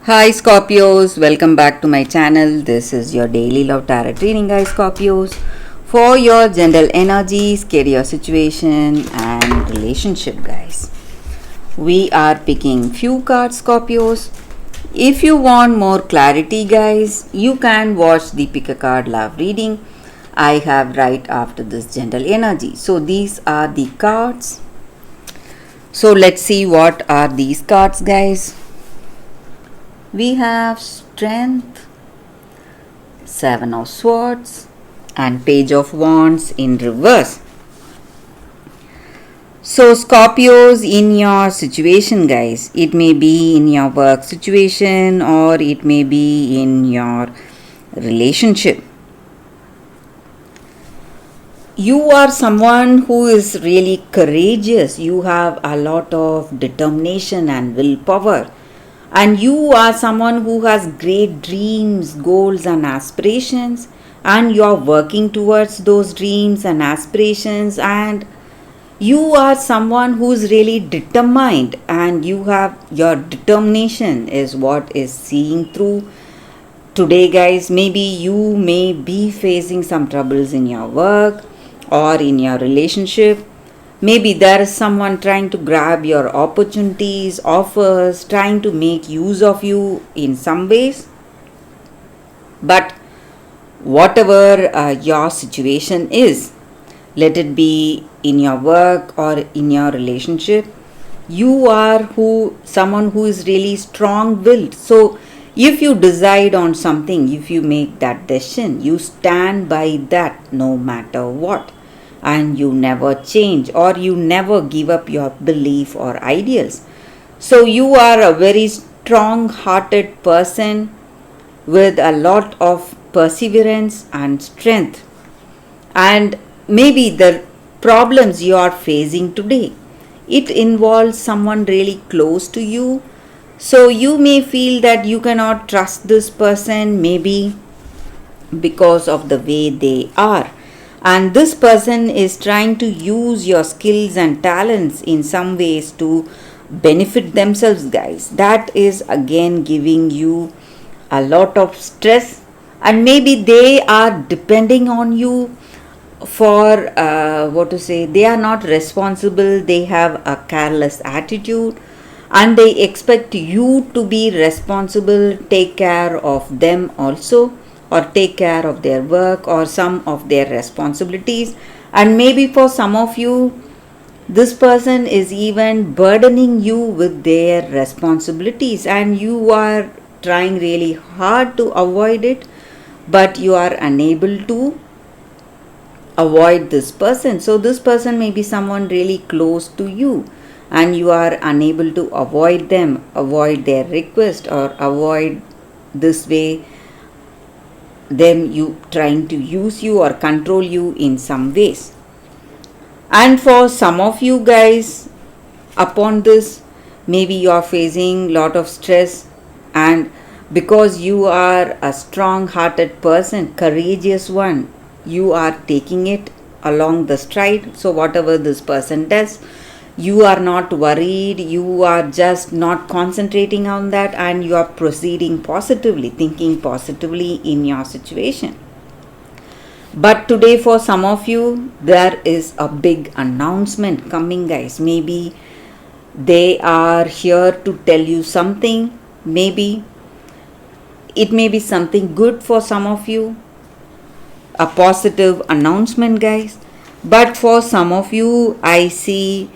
Hi Scorpios, welcome back to my channel. This is your daily love tarot reading, guys. Scorpios, for your general energies, career situation, and relationship, guys. We are picking few cards, Scorpios. If you want more clarity, guys, you can watch the pick a card love reading I have right after this general energy. So these are the cards. So let's see what are these cards, guys. We have Strength, Seven of Swords, and Page of Wands in reverse. So Scorpios, in your situation, guys, it may be in your work situation or it may be in your relationship. You are someone who is really courageous. You have a lot of determination and willpower. And you are someone who has great dreams, goals, and aspirations, and you are working towards those dreams and aspirations. And you are someone who is really determined, and you have your determination is what is seeing through today, guys. Maybe you may be facing some troubles in your work or in your relationship. Maybe there is someone trying to grab your opportunities, offers, trying to make use of you in some ways. But whatever your situation is, let it be in your work or in your relationship, you are someone who is really strong-willed. So if you decide on something, if you make that decision, you stand by that no matter what. And you never change or you never give up your belief or ideals. So you are a very strong hearted person with a lot of perseverance and strength. And maybe the problems you are facing today, it involves someone really close to you. So you may feel that you cannot trust this person, maybe because of the way they are. And this person is trying to use your skills and talents in some ways to benefit themselves, guys. That is again giving you a lot of stress, and maybe they are depending on you for they are not responsible. They have a careless attitude and they expect you to be responsible, take care of them also, or take care of their work or some of their responsibilities. And maybe for some of you, this person is even burdening you with their responsibilities and you are trying really hard to avoid it, but you are unable to avoid this person. So this person may be someone really close to you and you are unable to avoid them, avoid their request, or avoid this way them you trying to use you or control you in some ways. And for some of you guys, upon this, maybe you are facing lot of stress, and because you are a strong hearted person, courageous one, you are taking it along the stride. So whatever this person does, you are not worried, you are just not concentrating on that, and you are proceeding positively, thinking positively in your situation. But today for some of you, there is a big announcement coming, guys. Maybe they are here to tell you something. Maybe it may be something good for some of you, a positive announcement, guys. But for some of you, I see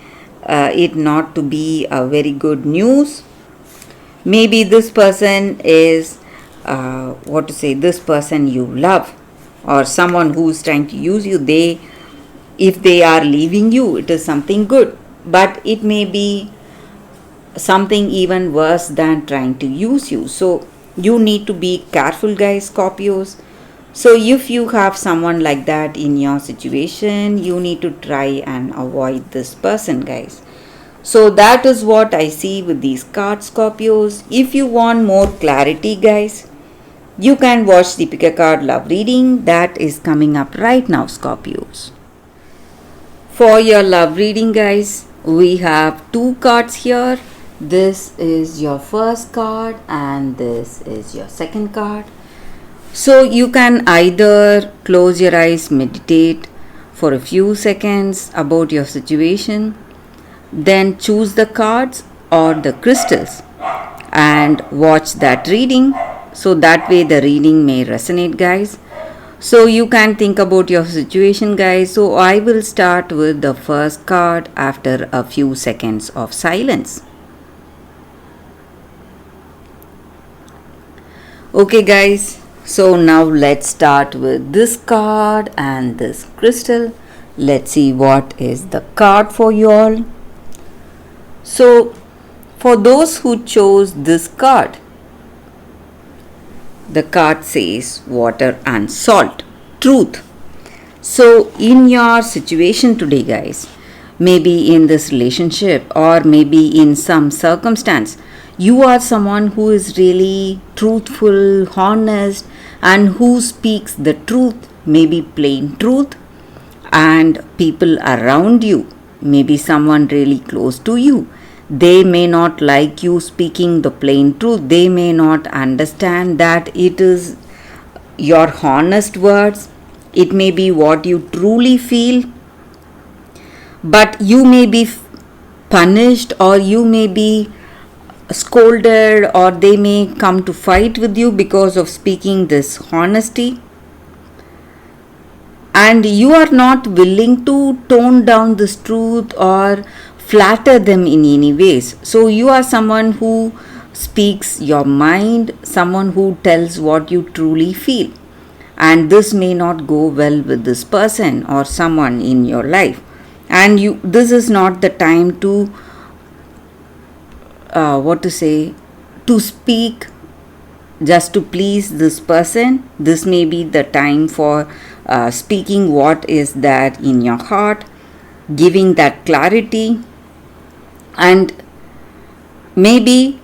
it not to be a very good news. Maybe this person is this person you love, or someone who is trying to use you. If they are leaving you, it is something good, but it may be something even worse than trying to use you. So you need to be careful, guys, Scorpios. So if you have someone like that in your situation, you need to try and avoid this person, guys. So that is what I see with these cards, Scorpios. If you want more clarity, guys, you can watch the pick a card love reading that is coming up right now, Scorpios. For your love reading, guys, we have two cards here. This is your first card and this is your second card. So you can either close your eyes, meditate for a few seconds about your situation, then choose the cards or the crystals and watch that reading, so that way the reading may resonate, guys. So you can think about your situation, guys. So I will start with the first card after a few seconds of silence. Okay, guys, so now let's start with this card and this crystal. Let's see what is the card for you all. So for those who chose this card, the card says water and salt, truth. So in your situation today, guys, maybe in this relationship or maybe in some circumstance, you are someone who is really truthful, honest, and who speaks the truth, maybe plain truth, and people around you, maybe someone really close to you, they may not like you speaking the plain truth. They may not understand that it is your honest words. It may be what you truly feel, but you may be punished or you may be scolded or they may come to fight with you because of speaking this honesty, and you are not willing to tone down this truth or flatter them in any ways. So you are someone who speaks your mind, someone who tells what you truly feel, and this may not go well with this person or someone in your life, and this is not the time to to speak just to please this person. This may be the time for speaking what is that in your heart, giving that clarity, and maybe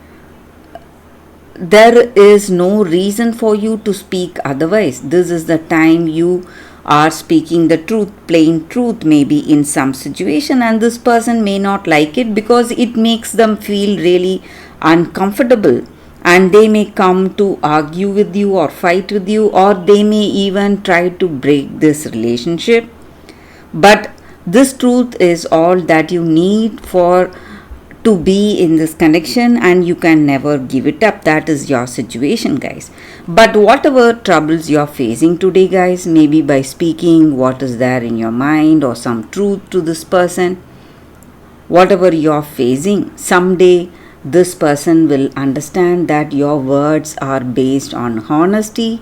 there is no reason for you to speak otherwise. This is the time you are speaking the truth, plain truth, maybe in some situation, and this person may not like it because it makes them feel really uncomfortable, and they may come to argue with you or fight with you, or they may even try to break this relationship. But this truth is all that you need for to be in this connection, and you can never give it up. That is your situation, guys. But whatever troubles you're facing today, guys, maybe by speaking what is there in your mind or some truth to this person, whatever you're facing, someday this person will understand that your words are based on honesty,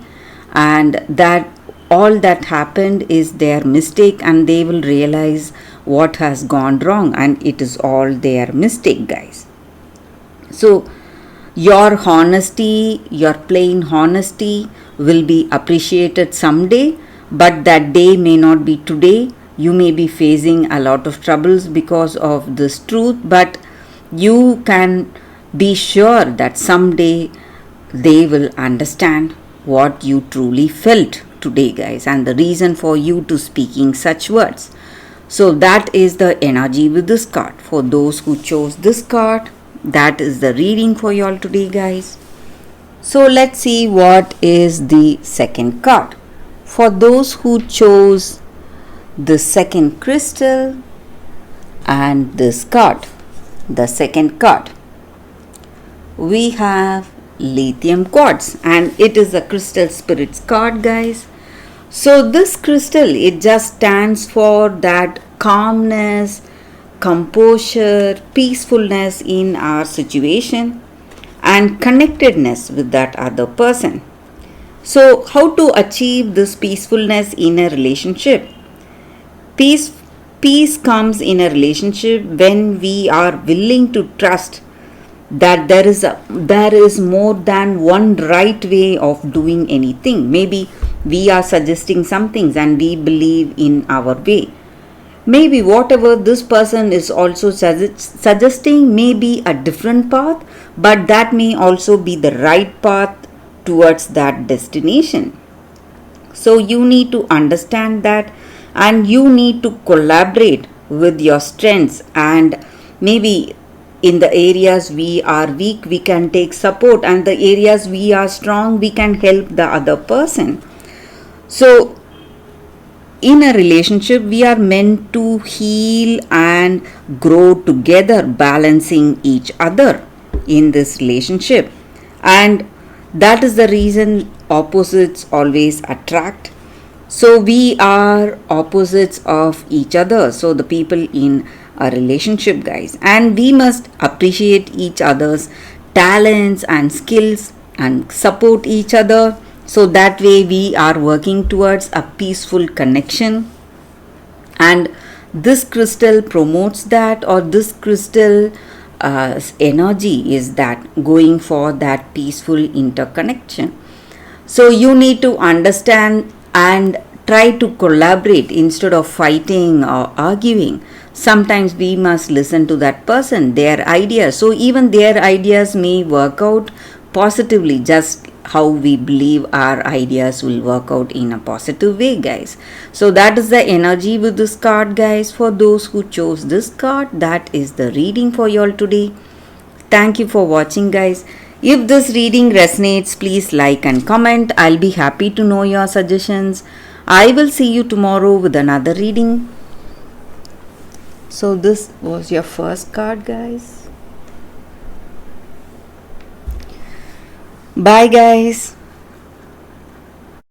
and that all that happened is their mistake, and they will realize what has gone wrong and it is all their mistake, guys. So your honesty, your plain honesty will be appreciated someday, but that day may not be today. You may be facing a lot of troubles because of this truth, but you can be sure that someday they will understand what you truly felt today, guys, and the reason for you to speaking such words. So that is the energy with this card. For those who chose this card, that is the reading for you all today, guys. So let's see what is the second card. For those who chose the second crystal and this card, the second card, we have lithium quartz, and it is a crystal spirits card, guys. So this crystal, it just stands for that calmness, composure, peacefulness in our situation, and connectedness with that other person. So how to achieve this peacefulness in a relationship? Peace comes in a relationship when we are willing to trust that there is more than one right way of doing anything. Maybe we are suggesting some things and we believe in our way. Maybe whatever this person is also suggesting may be a different path, but that may also be the right path towards that destination. So you need to understand that, and you need to collaborate with your strengths, and maybe in the areas we are weak, we can take support, and the areas we are strong, we can help the other person. So in a relationship, we are meant to heal and grow together, balancing each other in this relationship. And that is the reason opposites always attract. So we are opposites of each other. So the people in a relationship, guys, and we must appreciate each other's talents and skills and support each other, so that way we are working towards a peaceful connection. And this crystal promotes that, or this crystal energy is that going for that peaceful interconnection. So you need to understand and try to collaborate instead of fighting or arguing. Sometimes we must listen to that person, their ideas. So even their ideas may work out positively, just how we believe our ideas will work out in a positive way, guys. So that is the energy with this card, guys. For those who chose this card, that is the reading for you all today. Thank you for watching, guys. If this reading resonates, please like and comment. I'll be happy to know your suggestions. I will see you tomorrow with another reading. So this was your first card, guys. Bye, guys.